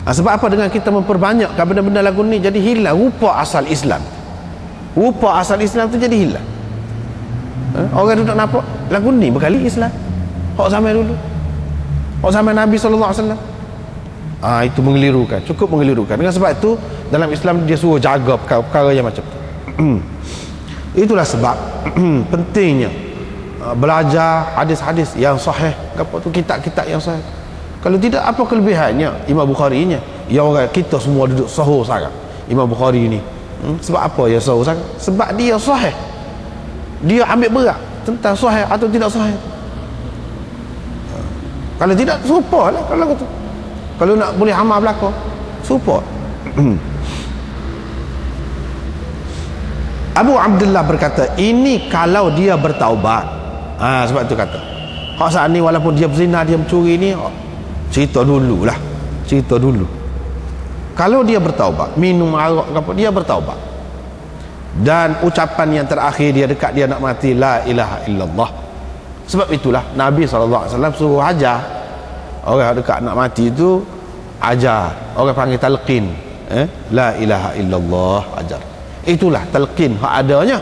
Sebab apa? Dengan kita memperbanyakkan benda-benda lagu ni, jadi hilang rupa asal Islam. Rupa asal Islam tu jadi hilang. Orang duduk nampak lagu ni berkali Islam. Hak zaman dulu, hak zaman Nabi SAW. Itu mengelirukan, cukup mengelirukan. Dengan sebab itu dalam Islam dia suruh jaga perkara-perkara yang macam tu. Itulah sebab pentingnya belajar hadis-hadis yang sahih, apa tu, kitab-kitab yang sahih. Kalau tidak, apa kelebihannya Imam Bukhari nya? Ya, orang kita semua duduk sahur sekarang Imam Bukhari ni. Sebab apa ya sahur sekarang? Sebab dia sahih. Dia ambil berat tentang sahih atau tidak sahih. Kalau tidak, serupa lah kalau tu. Kalau nak boleh amal belaka, serupa. Abu Abdullah berkata, ini kalau dia bertaubat. Sebab tu kata, hak saat ni walaupun dia berzina, dia mencuri ni, cerita dulu lah, cerita dulu. Kalau dia bertaubat, minum arak apa, dia bertaubat, dan ucapan yang terakhir dia dekat dia nak mati, la ilaha illallah. Sebab itulah Nabi SAW suruh ajar orang dekat nak mati itu, ajar, orang panggil talqin, la ilaha illallah, ajar. Itulah talqin hak adanya,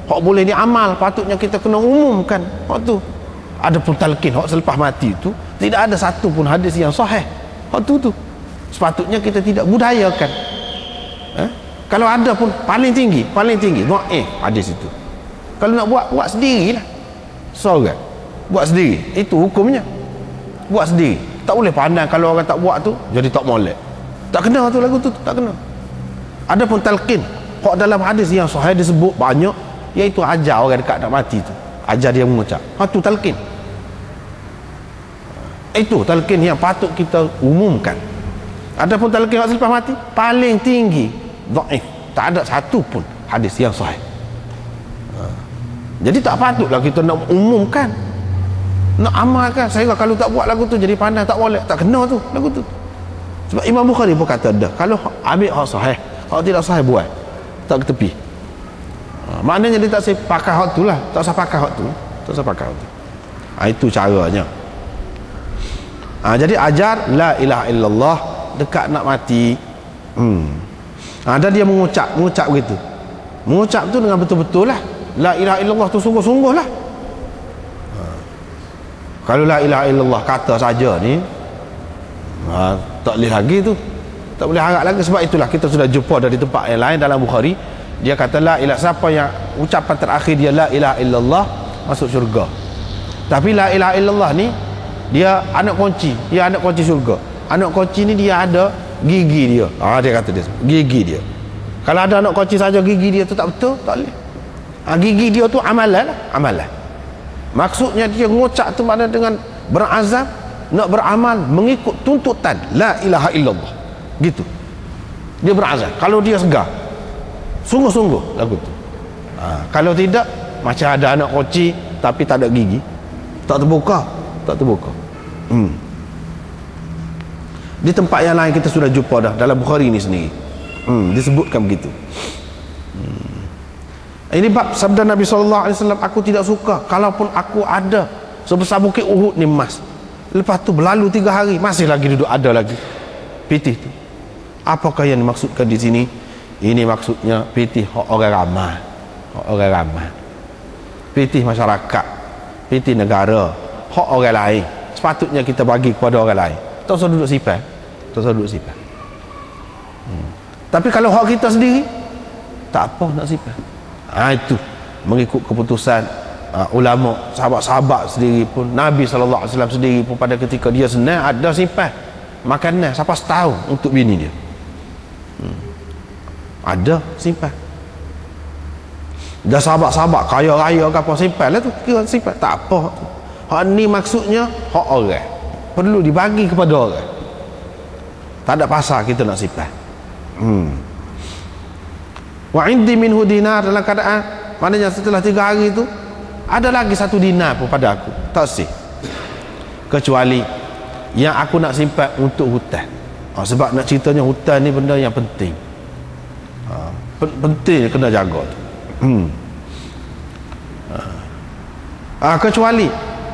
hak boleh diamal, patutnya kita kena umumkan hak tu. Adapun talqin hak selepas mati itu tidak ada satu pun hadis yang sahih hak tu sepatutnya kita tidak budayakan. Kalau ada pun paling tinggi dhaif hadis itu. Kalau nak buat sendirilah, seorang buat sendiri, itu hukumnya. Buat sendiri, tak boleh pandang kalau orang tak buat tu jadi tak molek, tak kena tu lagu tu, tak kena. Adapun talqin hak dalam hadis yang sahih disebut banyak, iaitu ajar orang dekat nak mati tu, ajar dia mengucap, tu talqin. Itu talqin yang patut kita umumkan. Adapun talqin hak selepas mati paling tinggi dhaif, tak ada satu pun hadis yang sahih. Jadi tak patutlah kita nak umumkan, nak amalkan. Saya kalau tak buat lagu tu jadi pandang tak boleh, tak kena tu lagu tu. Sebab Imam Bukhari pun kata dah, kalau ambil hak sahih, hak tidak sahih buat, tak ke tepi. Maknanya dia tak saya pakai hak tu lah, tak usah pakai hak tu, tak usah pakai hak tu. Itu caranya. Jadi ajar la ilaha illallah dekat nak mati. Dan dia mengucap begitu, mengucap tu dengan betul-betul lah, la ilaha illallah tu sungguh-sungguh lah. Kalau la ilaha illallah kata saja ni, tak boleh lagi tu, tak boleh harap lagi. Sebab itulah kita sudah jumpa dari tempat yang lain dalam Bukhari, dia kata la ilaha, siapa yang ucapan terakhir dia la ilaha illallah masuk syurga. Tapi la ilaha illallah ni dia anak kunci, dia anak kunci syurga. Anak kunci ni dia ada gigi dia. Dia kata dia gigi dia. Kalau ada anak kunci saja gigi dia tu tak betul, tak boleh. Gigi dia tu amalan lah, amalan. Maksudnya dia ngucap tu makna dengan berazam nak beramal mengikut tuntutan la ilaha illallah, gitu. Dia berazam. Kalau dia segar, sungguh-sungguh lagu tu. Kalau tidak, macam ada anak kunci tapi tak ada gigi, tak terbuka. Di tempat yang lain kita sudah jumpa dah, dalam Bukhari ni sendiri disebutkan begitu. Ini bab sabda Nabi SAW, aku tidak suka kalaupun aku ada sebesar bukit Uhud ni emas, lepas tu berlalu 3 hari masih lagi duduk ada lagi pitih tu. Apakah yang dimaksudkan di sini? Ini maksudnya pitih orang ramai, orang ramai, pitih masyarakat, pitih negara, hak orang lain. Sepatutnya kita bagi kepada orang lain, tak usah duduk simpan, tak usah duduk simpan. Tapi kalau hak kita sendiri, tak apa nak simpan. Itu mengikut keputusan ulama, sahabat-sahabat sendiri pun, Nabi SAW sendiri pun pada ketika dia senang ada simpan makanan sampai setahun untuk bini dia. Ada simpan. Dah sahabat-sahabat kaya raya ke apa, simpan lah tu, kira simpan, tak apa. Hak ni maksudnya hak orang, perlu dibagi kepada orang, tak ada pasal kita nak simpan. Wa indi minhu dinar, dalam keadaan maknanya setelah 3 hari itu ada lagi 1 dinar pun pada aku, tak sih, kecuali yang aku nak simpan untuk hutan. Sebab nak ceritanya hutan ni benda yang penting, penting kena jaga tu. Kecuali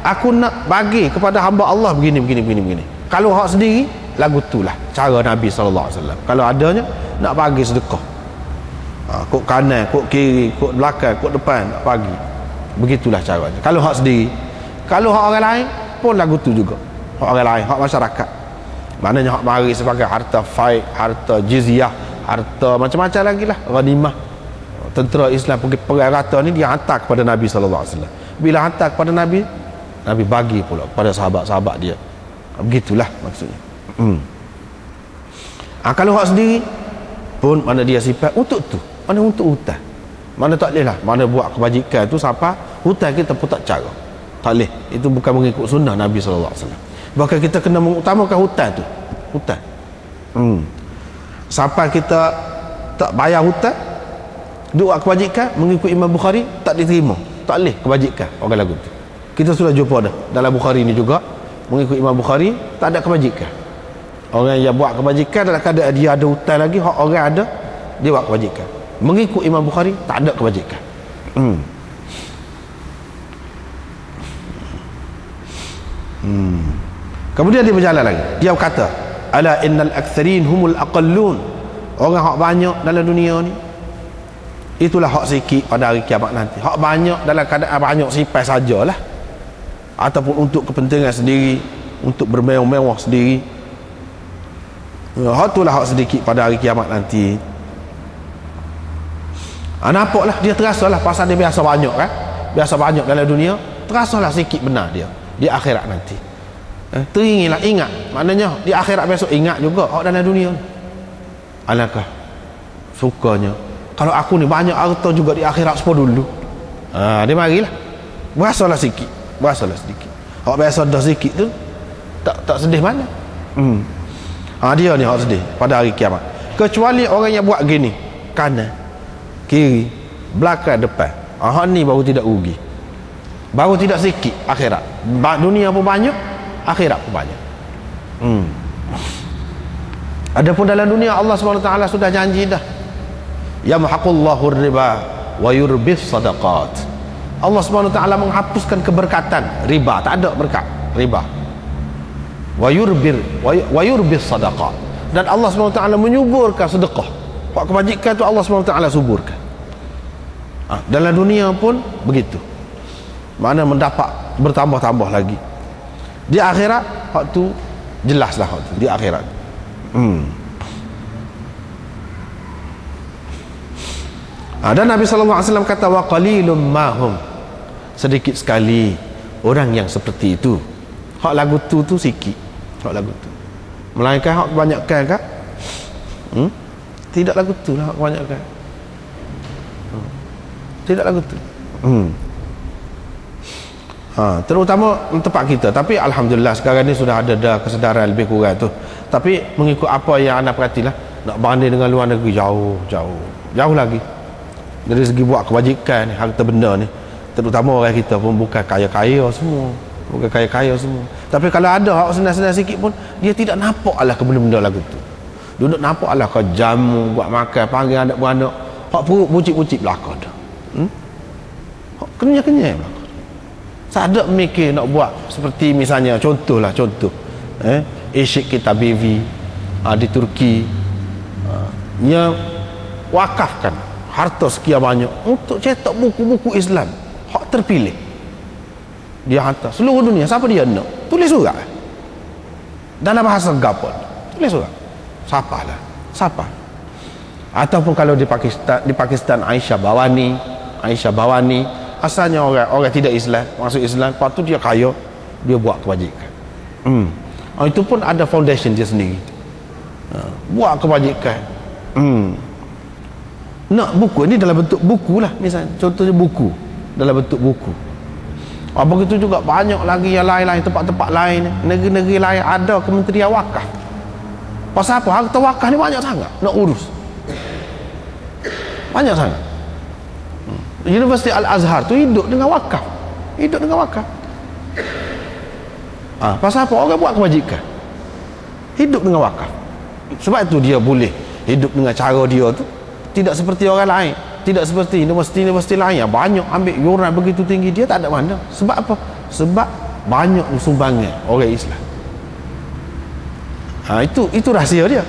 aku nak bagi kepada hamba Allah begini. Kalau hak sendiri, lagu itulah cara Nabi SAW. Kalau adanya nak bagi sedekah, kok kanan, kok kiri, kok belakang, kok depan, nak bagi, begitulah caranya. Kalau hak sendiri, kalau hak orang lain pun lagu tu juga. Hak orang lain, hak masyarakat, maknanya hak mari sebagai harta faid, harta jizyah, harta macam-macam lagi lah, ghanimah. Tentera Islam pergi perang rata ni dia hantar kepada Nabi SAW. Bila hantar kepada Nabi, Nabi bagi pula kepada sahabat-sahabat dia. Begitulah maksudnya. Kalau hak sendiri pun mana dia sifat untuk tu, mana untuk hutang, mana tak boleh lah, mana buat kebajikan tu sampai hutang kita pun tak cara, tak boleh. Itu bukan mengikut sunnah Nabi SAW. Bahkan kita kena mengutamakan hutang tu, hutang. Sampai kita tak bayar hutang, buat kebajikan mengikut Imam Bukhari tak diterima, tak boleh kebajikan orang lagu tu. Kita sudah jumpa dah dalam Bukhari ni juga, mengikut Imam Bukhari tak ada kebajikan. Orang yang buat kebajikan dalam keadaan dia ada hutang lagi, hak orang ada, dia buat kebajikan. Mengikut Imam Bukhari tak ada kebajikan. Kemudian dia berjalan lagi, dia berkata, ala innal aktsarin humul aqallun. Orang hak banyak dalam dunia ni, itulah hak sikit pada hari kiamat nanti. Hak banyak dalam keadaan banyak simpan sajalah, ataupun untuk kepentingan sendiri, untuk bermewah-mewah sendiri. Hak itulah hak sedikit pada hari kiamat nanti. Nampaklah dia terasalah, pasal dia biasa banyak kan, biasa banyak dalam dunia, terasalah sikit benar dia di akhirat nanti. Teringilah, ingat, maknanya di akhirat besok ingat juga hak dalam dunia. Alangkah sukanya kalau aku ni banyak harta juga di akhirat sepuluh dulu. Dia marilah berasalah sikit, berasalah sedikit. Hak biasa dah sikit tu tak sedih mana. Dia ni hak sedih pada hari kiamat. Kecuali orang yang buat gini, kanan, kiri, belakang, depan. Hak ni baru tidak rugi, baru tidak sikit akhirat. Dunia pun banyak, akhirat pun banyak. Adapun dalam dunia Allah SWT sudah janji dah, yamhaqullahu riba wa yurbis sadaqat. Allah SWT menghapuskan keberkatan riba, tak ada berkat riba. Wa yurbis sadaqat, dan Allah SWT menyuburkan sedekah. Hak kebajikan tu Allah SWT suburkan. Dalam dunia pun begitu, mana mendapat bertambah-tambah lagi. Di akhirat hak tu jelaslah, hak tu di akhirat. Dan Nabi SAW kata, wa qalilum mahum, sedikit sekali orang yang seperti itu. Hak lagu tu sikit, hak lagu tu. Melainkan hak kebanyakan kah? Tidak lagu tu lah hak kebanyakan. Tidak lagu tu. Terutama tempat kita. Tapi alhamdulillah sekarang ni sudah ada dah kesedaran lebih kurang tu. Tapi mengikut apa yang anda perhatilah, nak banding dengan luar negeri jauh lagi. Dari segi buat kebajikan ni, harta benda ni, terutama orang kita pun bukan kaya-kaya semua, bukan kaya-kaya semua. Tapi kalau ada hak senang-senang sikit pun, dia tidak nampak lah ke benda-benda lagu tu. Duduk nampak lah ke jamu, buat makan, panggil anak-beranak, hak perut pucik-pucik belakang dah. Hak kenyai-kenyai belakang. Sadak mikir nak buat seperti misalnya contoh Isyik Kitabevi di Turki, nya wakafkan harta sekian banyak untuk cetak buku-buku Islam hak terpilih. Dia hantar seluruh dunia, siapa dia nak tulis surat dalam bahasa Gapon, tulis surat siapa. Ataupun kalau di Pakistan Aisyah Bawani asalnya orang tidak Islam, masuk Islam, lepas tu dia kaya, dia buat kebajikan. Itu pun ada foundation dia sendiri, buat kebajikan. Nak buku ini dalam bentuk buku lah, misalnya contohnya buku dalam bentuk buku. Begitu juga banyak lagi yang lain-lain, tempat-tempat lain, negeri-negeri lain ada kementerian wakaf. Pasal apa? Harta wakaf ni banyak sangat nak urus, banyak sangat. Universiti Al-Azhar tu hidup dengan wakaf, pasal apa? Orang buat kebajikan, hidup dengan wakaf. Sebab itu dia boleh hidup dengan cara dia tu tidak seperti orang lain, tidak seperti universiti lain yang banyak ambil yuran begitu tinggi, dia tak ada mana. Sebab apa? Sebab banyak sumbangan orang Islam. itu rahsia dia.